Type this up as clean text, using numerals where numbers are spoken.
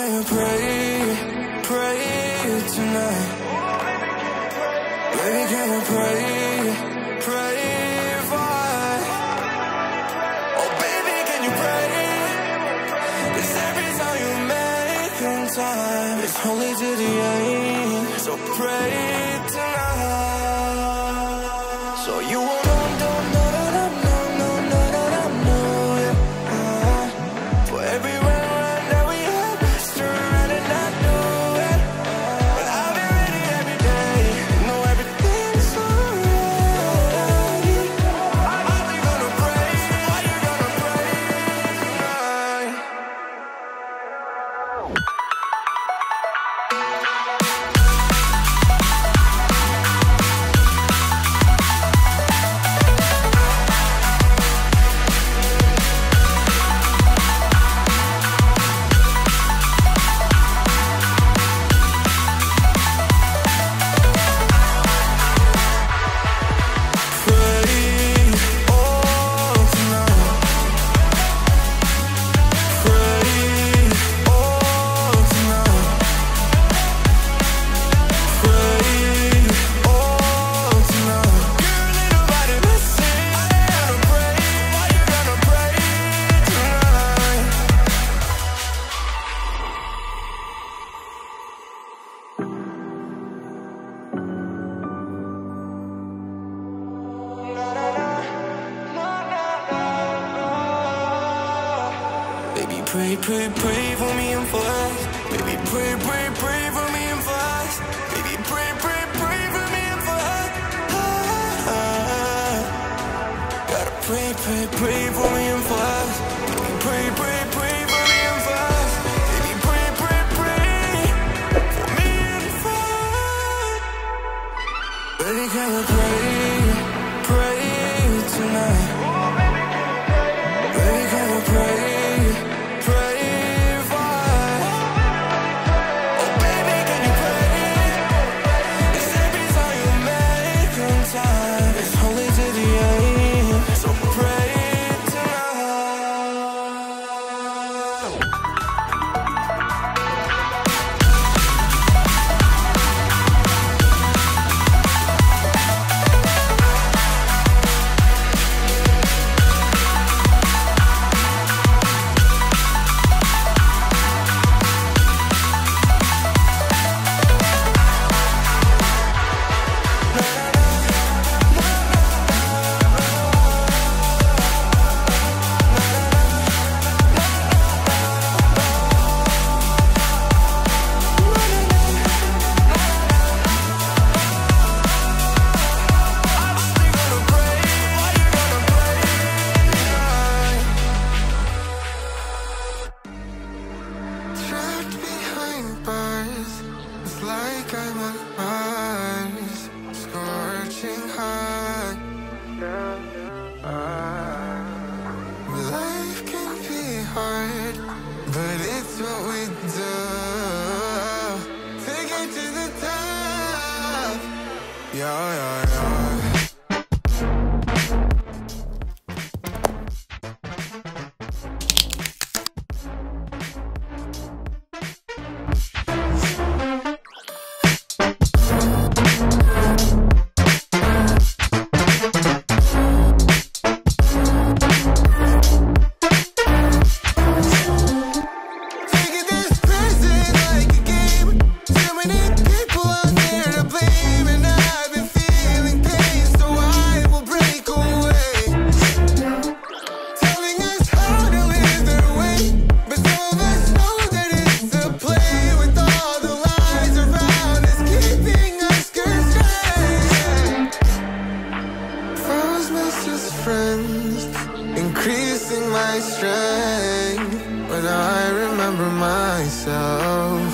can you pray, pray tonight? Baby, can you pray, pray for? Oh baby, can you pray? 'Cause every time you make time, it's holy to the end. So pray tonight. So you won't for every run that we had, turn around and not do it. But I'll be ready every day. Know everything's alright. Are you gonna pray? Are you gonna pray tonight? Baby, pray, pray, pray for me and for us. Baby, pray, pray, pray for me and for us. Baby, pray, pray, pray for me and for us. Gotta pray, pray, pray for me and for us. Baby, pray, pray, pray for me and for us. Baby, pray, pray, pray for me and for us. Baby, can you pray, pray tonight? Baby, can you pray? But it's what we do to get to the top. Yeah, yeah, yeah. Increasing my strength when I remember myself.